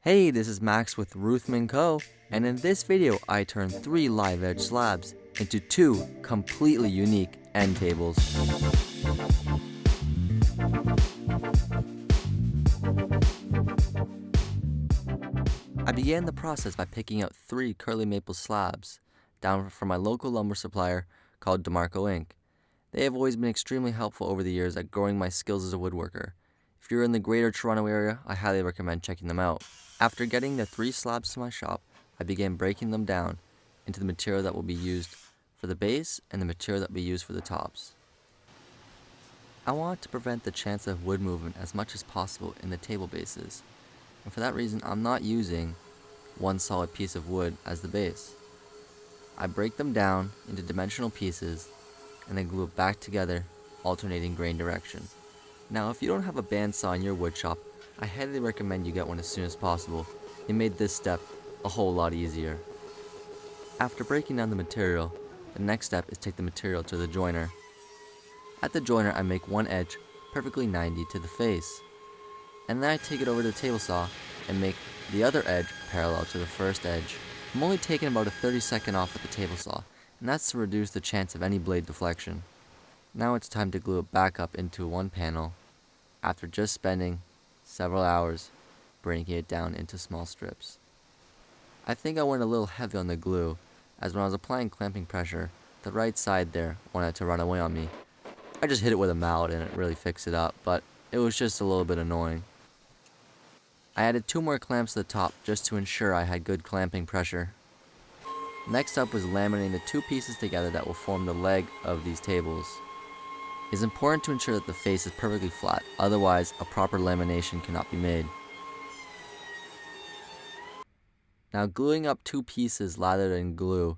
Hey, this is Max with ruthmannco, and in this video I turned 3 live edge slabs into 2 completely unique end tables. I began the process by picking out 3 curly maple slabs down from my local lumber supplier called DeMarco Inc. They have always been extremely helpful over the years at growing my skills as a woodworker. If you're in the greater Toronto area, I highly recommend checking them out. After getting the 3 slabs to my shop, I began breaking them down into the material that will be used for the base and the material that will be used for the tops. I want to prevent the chance of wood movement as much as possible in the table bases, and for that reason I'm not using one solid piece of wood as the base. I break them down into dimensional pieces and then glue it back together, alternating grain direction. Now, if you don't have a bandsaw in your wood shop, I highly recommend you get one as soon as possible. It made this step a whole lot easier. After breaking down the material, the next step is take the material to the joiner. At the joiner, I make one edge perfectly 90 to the face, and then I take it over to the table saw and make the other edge parallel to the first edge. I'm only taking about a 30-second off with the table saw, and that's to reduce the chance of any blade deflection. Now it's time to glue it back up into one panel after just spending several hours breaking it down into small strips. I think I went a little heavy on the glue, as when I was applying clamping pressure, the right side there wanted to run away on me. I just hit it with a mallet and it really fixed it up, but it was just a little bit annoying. I added 2 more clamps to the top just to ensure I had good clamping pressure. Next up was laminating the 2 pieces together that will form the leg of these tables. It is important to ensure that the face is perfectly flat, otherwise a proper lamination cannot be made. Now, gluing up 2 pieces lathered in glue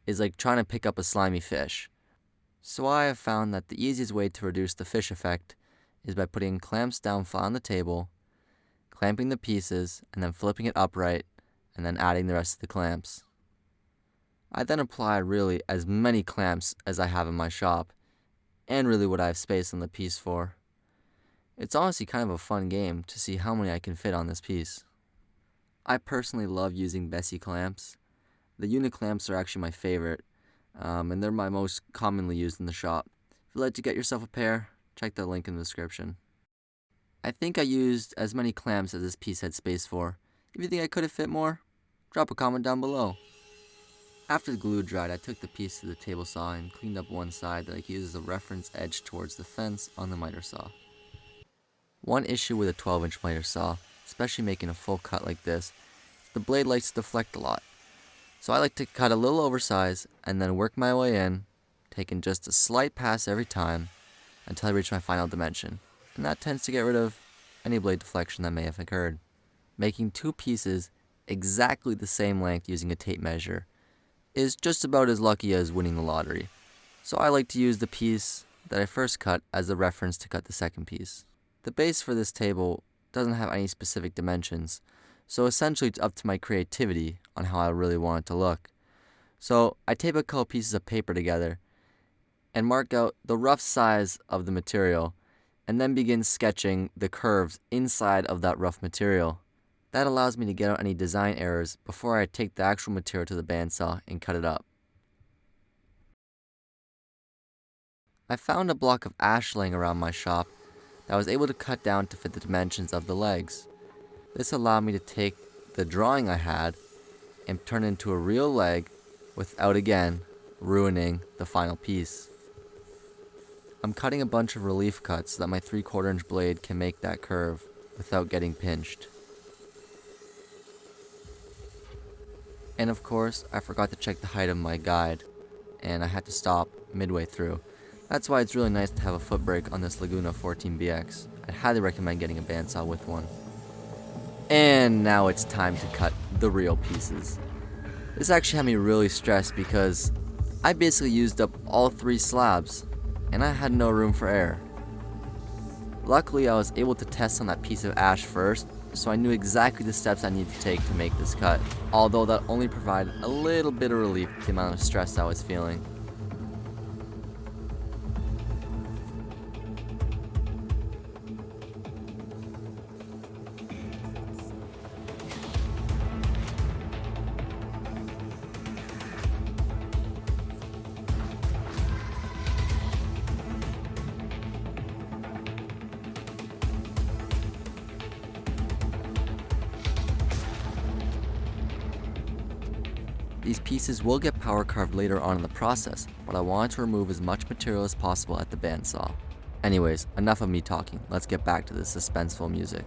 is like trying to pick up a slimy fish. So I have found that the easiest way to reduce the fish effect is by putting clamps down flat on the table, clamping the pieces, and then flipping it upright, and then adding the rest of the clamps. I then apply really as many clamps as I have in my shop, and really what I have space on the piece for. It's honestly kind of a fun game to see how many I can fit on this piece. I personally love using Bessie clamps. The unit clamps are actually my favorite, and they're my most commonly used in the shop. If you'd like to get yourself a pair, check the link in the description. I think I used as many clamps as this piece had space for. If you think I could have fit more, drop a comment down below. After the glue dried, I took the piece to the table saw and cleaned up one side that I could use as a reference edge towards the fence on the miter saw. One issue with a 12-inch miter saw, especially making a full cut like this, the blade likes to deflect a lot. So I like to cut a little oversized and then work my way in, taking just a slight pass every time until I reach my final dimension, and that tends to get rid of any blade deflection that may have occurred. Making 2 pieces exactly the same length using a tape measure is just about as lucky as winning the lottery. So I like to use the piece that I first cut as a reference to cut the second piece. The base for this table doesn't have any specific dimensions, so essentially it's up to my creativity on how I really want it to look. So I tape a couple pieces of paper together and mark out the rough size of the material, and then begin sketching the curves inside of that rough material. That allows me to get out any design errors before I take the actual material to the bandsaw and cut it up. I found a block of ash laying around my shop that I was able to cut down to fit the dimensions of the legs. This allowed me to take the drawing I had and turn it into a real leg without again ruining the final piece. I'm cutting a bunch of relief cuts so that my 3/4 inch blade can make that curve without getting pinched. And of course, I forgot to check the height of my guide, and I had to stop midway through. That's why it's really nice to have a foot brake on this Laguna 14BX. I'd highly recommend getting a bandsaw with one. And now it's time to cut the real pieces. This actually had me really stressed because I basically used up all 3 slabs, and I had no room for error. Luckily, I was able to test on that piece of ash first, so I knew exactly the steps I needed to take to make this cut, although that only provided a little bit of relief to the amount of stress I was feeling. These pieces will get power carved later on in the process, but I wanted to remove as much material as possible at the bandsaw. Anyways, enough of me talking, let's get back to the suspenseful music.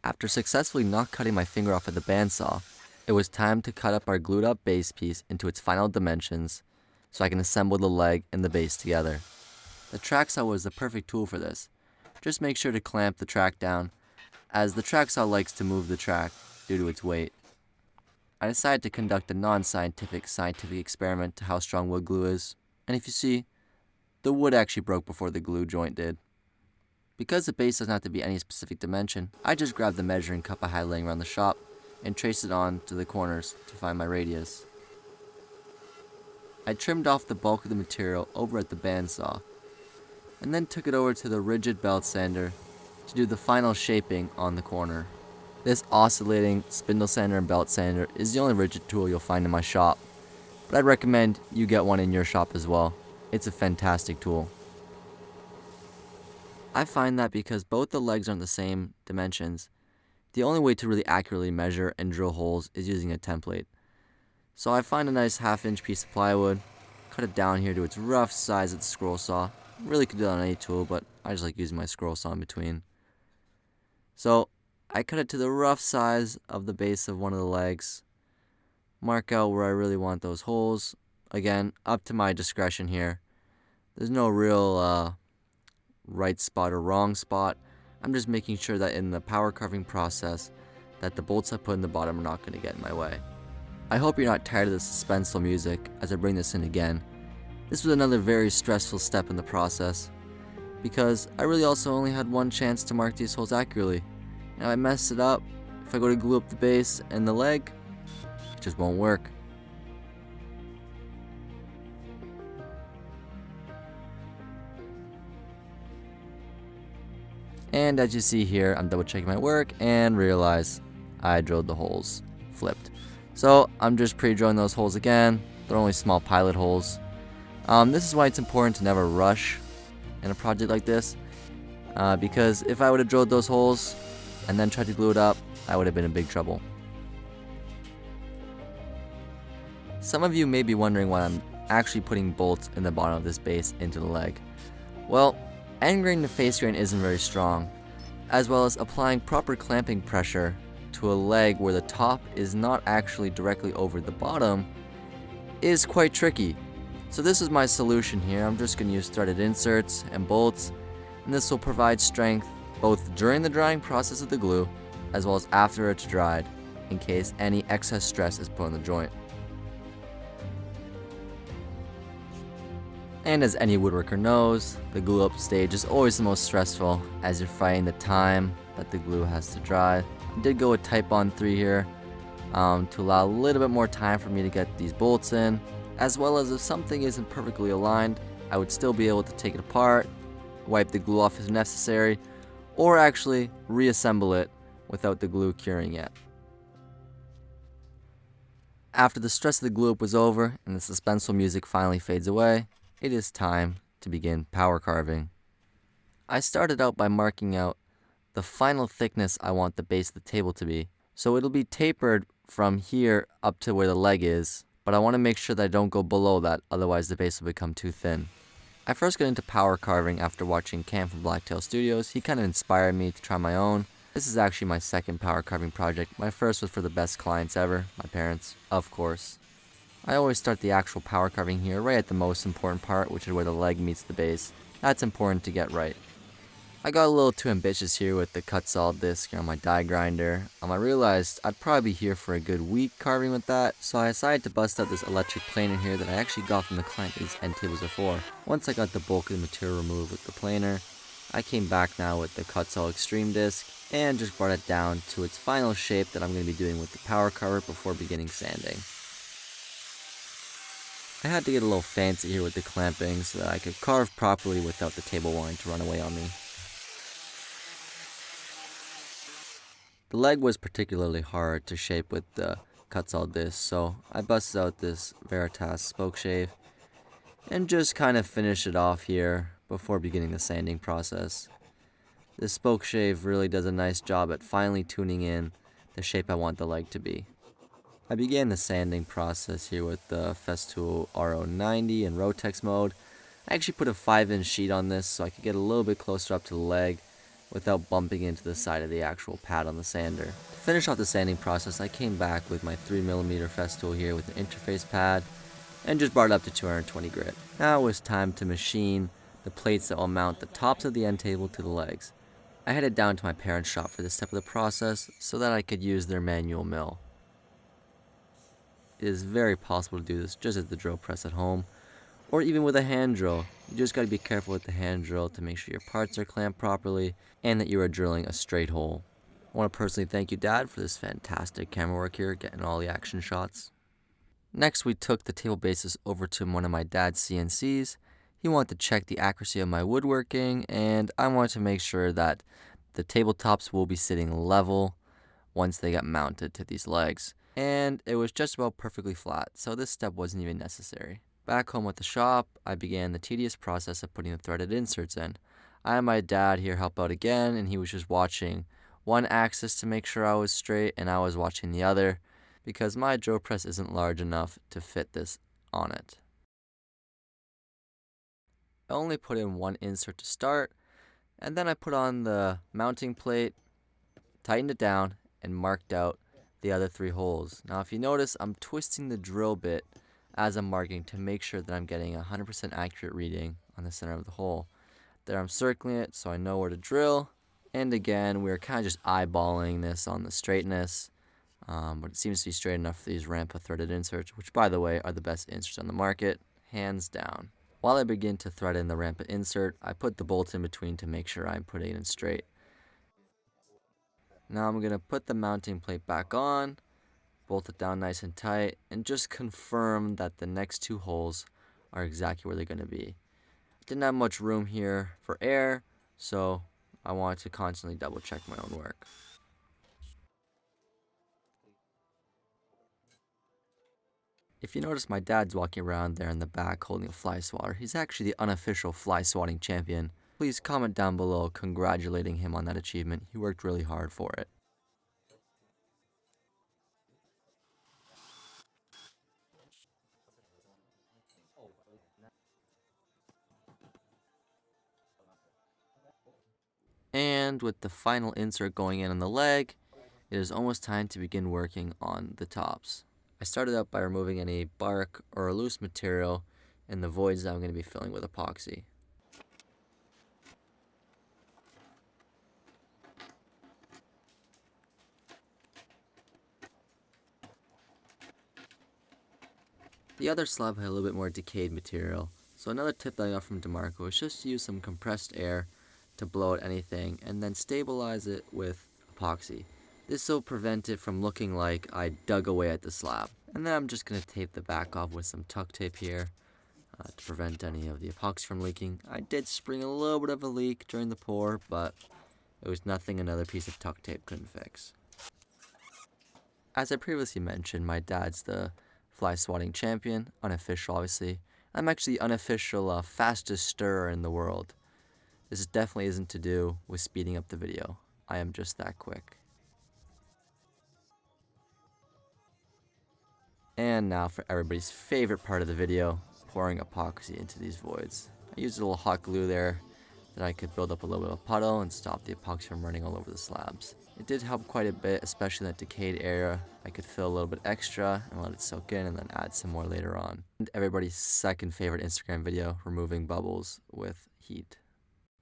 After successfully not cutting my finger off at the bandsaw, it was time to cut up our glued up base piece into its final dimensions so I can assemble the leg and the base together. The track saw was the perfect tool for this. Just make sure to clamp the track down, as the track saw likes to move the track due to its weight. I decided to conduct a non-scientific scientific experiment to how strong wood glue is, and if you see, the wood actually broke before the glue joint did. Because the base doesn't have to be any specific dimension, I just grabbed the measuring cup I had laying around the shop and traced it on to the corners to find my radius. I trimmed off the bulk of the material over at the bandsaw, and then took it over to the rigid belt sander to do the final shaping on the corner. This oscillating spindle sander and belt sander is the only rigid tool you'll find in my shop, but I'd recommend you get one in your shop as well. It's a fantastic tool. I find that because both the legs aren't the same dimensions, the only way to really accurately measure and drill holes is using a template. So I find a nice 1/2-inch piece of plywood, cut it down here to its rough size at the scroll saw. Really could do it on any tool, but I just like using my scroll saw in between. So I cut it to the rough size of the base of one of the legs, mark out where I really want those holes. Again, up to my discretion here. There's no real right spot or wrong spot. I'm just making sure that in the power carving process that the bolts I put in the bottom are not going to get in my way. I hope you're not tired of the suspenseful music as I bring this in again. This was another very stressful step in the process because I really also only had one chance to mark these holes accurately, and if I mess it up, if I go to glue up the base and the leg, it just won't work. And as you see here, I'm double checking my work and realize I drilled the holes flipped. So I'm just pre-drilling those holes again. They're only small pilot holes. This is why it's important to never rush in a project like this, because if I would have drilled those holes and then tried to glue it up, I would have been in big trouble. Some of you may be wondering why I'm actually putting bolts in the bottom of this base into the leg. Well, end grain to face grain isn't very strong, as well as applying proper clamping pressure to a leg where the top is not actually directly over the bottom is quite tricky. So this is my solution here. I'm just going to use threaded inserts and bolts, and this will provide strength both during the drying process of the glue as well as after it's dried, in case any excess stress is put on the joint. And as any woodworker knows, the glue up stage is always the most stressful as you're fighting the time that the glue has to dry. I did go with Type-On 3 here to allow a little bit more time for me to get these bolts in, as well as if something isn't perfectly aligned, I would still be able to take it apart, wipe the glue off if necessary, or actually reassemble it without the glue curing yet. After the stress of the glue up was over and the suspenseful music finally fades away, it is time to begin power carving. I started out by marking out the final thickness I want the base of the table to be. So it'll be tapered from here up to where the leg is, but I want to make sure that I don't go below that, otherwise the base will become too thin. I first got into power carving after watching Cam from Blacktail Studios. He kind of inspired me to try my own. This is actually my second power carving project. My first was for the best clients ever, my parents, of course. I always start the actual power carving here right at the most important part, which is where the leg meets the base. That's important to get right. I got a little too ambitious here with the cut solid disc on my die grinder. I realized I'd probably be here for a good week carving with that, so I decided to bust out this electric planer here that I actually got from the client these end tables are for. Once I got the bulk of the material removed with the planer, I came back now with the cut solid extreme disc and just brought it down to its final shape that I'm going to be doing with the power carver before beginning sanding. I had to get a little fancy here with the clamping so that I could carve properly without the table wanting to run away on me. The leg was particularly hard to shape with the cuts all this, so I busted out this Veritas spoke shave and just kind of finished it off here before beginning the sanding process. This spoke shave really does a nice job at finally tuning in the shape I want the leg to be. I began the sanding process here with the Festool RO90 in Rotex mode. I actually put a 5-inch sheet on this so I could get a little bit closer up to the leg without bumping into the side of the actual pad on the sander. To finish off the sanding process, I came back with my 3mm Festool here with an interface pad and just brought it up to 220 grit. Now it was time to machine the plates that will mount the tops of the end table to the legs. I headed down to my parents' shop for this step of the process so that I could use their manual mill. It is very possible to do this just at the drill press at home, or even with a hand drill. You just gotta be careful with the hand drill to make sure your parts are clamped properly and that you are drilling a straight hole. I want to personally thank you, Dad, for this fantastic camera work here, getting all the action shots. Next, we took the table bases over to one of my dad's CNCs. He wanted to check the accuracy of my woodworking, and I wanted to make sure that the tabletops will be sitting level once they got mounted to these legs. And it was just about perfectly flat, so this step wasn't even necessary. Back home at the shop, I began the tedious process of putting the threaded inserts in. I had my dad here help out again, and he was just watching one axis to make sure I was straight, and I was watching the other, because my drill press isn't large enough to fit this on it. I only put in one insert to start, and then I put on the mounting plate, tightened it down, and marked out the other 3 holes. Now if you notice, I'm twisting the drill bit as I'm marking to make sure that I'm getting a 100% accurate reading on the center of the hole. There I'm circling it so I know where to drill, and again we're kind of just eyeballing this on the straightness, but it seems to be straight enough for these Rampa threaded inserts, which by the way are the best inserts on the market, hands down. While I begin to thread in the Rampa insert, I put the bolts in between to make sure I'm putting it in straight. Now I'm going to put the mounting plate back on, bolt it down nice and tight, and just confirm that the next 2 holes are exactly where they're going to be. Didn't have much room here for air, so I wanted to constantly double check my own work. If you notice, my dad's walking around there in the back holding a fly swatter. He's actually the unofficial fly swatting champion. Please comment down below congratulating him on that achievement. He worked really hard for it. And with the final insert going in on the leg, it is almost time to begin working on the tops. I started out by removing any bark or loose material in the voids that I'm going to be filling with epoxy. The other slab had a little bit more decayed material, so another tip that I got from DeMarco is just to use some compressed air to blow out anything and then stabilize it with epoxy. This will prevent it from looking like I dug away at the slab. And then I'm just going to tape the back off with some tuck tape here to prevent any of the epoxy from leaking. I did spring a little bit of a leak during the pour, but it was nothing another piece of tuck tape couldn't fix. As I previously mentioned, my dad's the fly swatting champion, unofficial obviously. I'm actually the unofficial fastest stirrer in the world. This definitely isn't to do with speeding up the video. I am just that quick. And now for everybody's favorite part of the video, pouring epoxy into these voids. I used a little hot glue there that I could build up a little bit of a puddle and stop the epoxy from running all over the slabs. It did help quite a bit, especially in that decayed area. I could fill a little bit extra and let it soak in and then add some more later on. And everybody's second favorite Instagram video, removing bubbles with heat.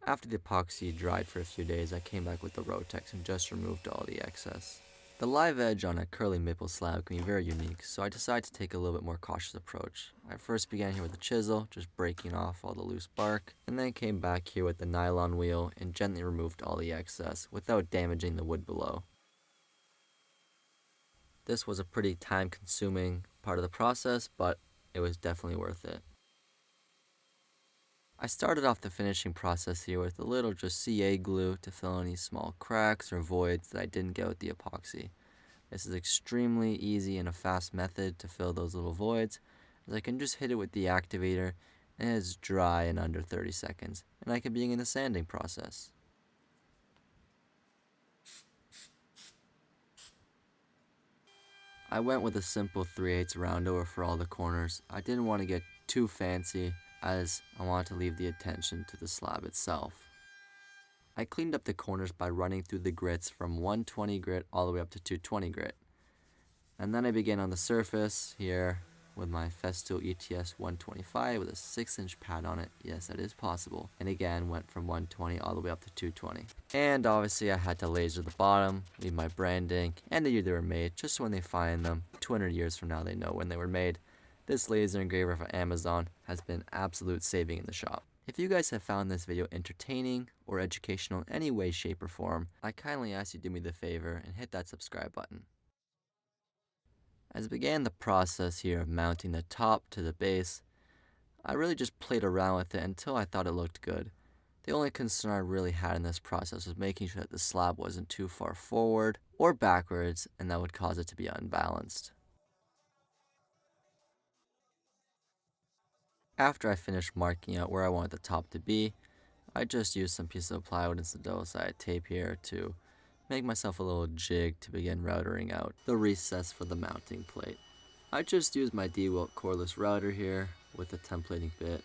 After the epoxy dried for a few days, I came back with the Rotex and just removed all the excess. The live edge on a curly maple slab can be very unique, so I decided to take a little bit more cautious approach. I first began here with a chisel, just breaking off all the loose bark, and then came back here with the nylon wheel and gently removed all the excess without damaging the wood below. This was a pretty time-consuming part of the process, but it was definitely worth it. I started off the finishing process here with a little just CA glue to fill any small cracks or voids that I didn't get with the epoxy. This is extremely easy and a fast method to fill those little voids, as I can just hit it with the activator and it's dry in under 30 seconds, and I can begin the sanding process. I went with a simple 3/8 round over for all the corners. I didn't want to get too fancy, as I wanted to leave the attention to the slab itself. I cleaned up the corners by running through the grits from 120 grit all the way up to 220 grit. And then I began on the surface here with my Festool ETS 125 with a 6-inch pad on it. Yes, that is possible. And again, went from 120 all the way up to 220. And obviously I had to laser the bottom, leave my branding, and the year they were made, just so when they find them 200 years from now they know when they were made. This laser engraver from Amazon has been absolute saving in the shop. If you guys have found this video entertaining or educational in any way, shape, or form, I kindly ask you to do me the favor and hit that subscribe button. As I began the process here of mounting the top to the base, I really just played around with it until I thought it looked good. The only concern I really had in this process was making sure that the slab wasn't too far forward or backwards, and that would cause it to be unbalanced. After I finished marking out where I wanted the top to be, I just used some pieces of plywood and some double-sided tape here to make myself a little jig to begin routering out the recess for the mounting plate. I just used my DeWalt cordless router here with a templating bit.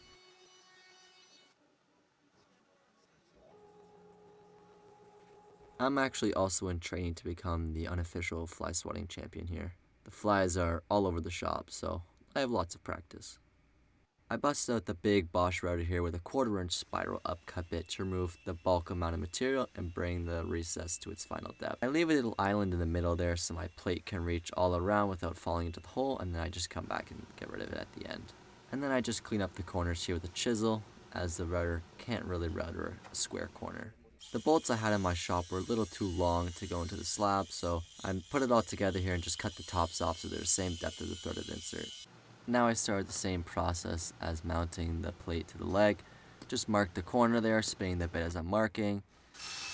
I'm actually also in training to become the unofficial fly swatting champion here. The flies are all over the shop, so I have lots of practice. I busted out the big Bosch router here with a 1/4-inch spiral upcut bit to remove the bulk amount of material and bring the recess to its final depth. I leave a little island in the middle there so my plate can reach all around without falling into the hole, and then I just come back and get rid of it at the end. And then I just clean up the corners here with a chisel, as the router can't really router a square corner. The bolts I had in my shop were a little too long to go into the slab, so I put it all together here and just cut the tops off so they're the same depth as the threaded insert. Now I started the same process as mounting the plate to the leg. Just mark the corner there, spinning the bit as I'm marking.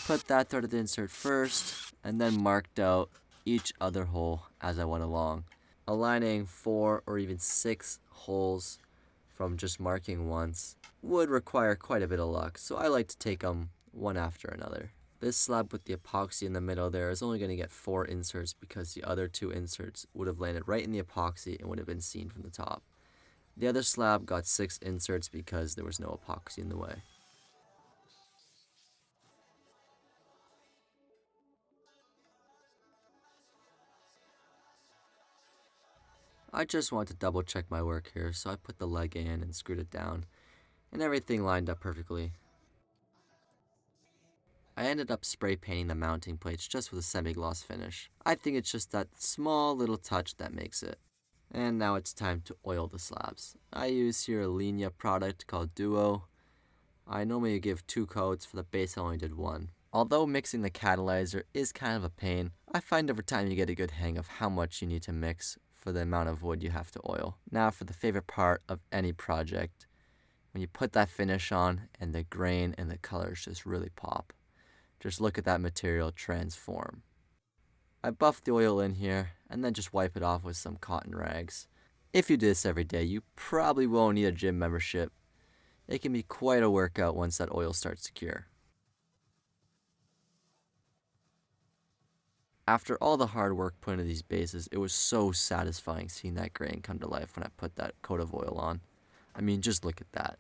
Put that threaded insert first, and then marked out each other hole as I went along. Aligning 4 or even 6 holes from just marking once would require quite a bit of luck, so I like to take them one after another. This slab with the epoxy in the middle there is only going to get 4 inserts because the other 2 inserts would have landed right in the epoxy and would have been seen from the top. The other slab got 6 inserts because there was no epoxy in the way. I just wanted to double check my work here, so I put the leg in and screwed it down, and everything lined up perfectly. I ended up spray painting the mounting plates just with a semi-gloss finish. I think it's just that small little touch that makes it. And now it's time to oil the slabs. I use here a Linea product called Duo. I normally give 2 coats, for the base I only did 1. Although mixing the catalyzer is kind of a pain, I find over time you get a good hang of how much you need to mix for the amount of wood you have to oil. Now for the favorite part of any project, when you put that finish on and the grain and the colors just really pop. Just look at that material transform. I buff the oil in here and then just wipe it off with some cotton rags. If you do this every day, you probably won't need a gym membership. It can be quite a workout once that oil starts to cure. After all the hard work put into these bases, it was so satisfying seeing that grain come to life when I put that coat of oil on. I mean, just look at that.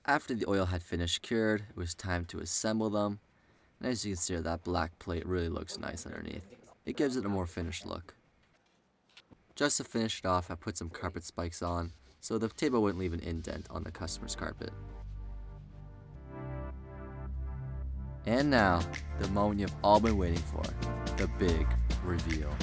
After the oil had finished cured, it was time to assemble them. And as you can see, that black plate really looks nice underneath. It gives it a more finished look. Just to finish it off, I put some carpet spikes on, so the table wouldn't leave an indent on the customer's carpet. And now, the moment you've all been waiting for, the big reveal.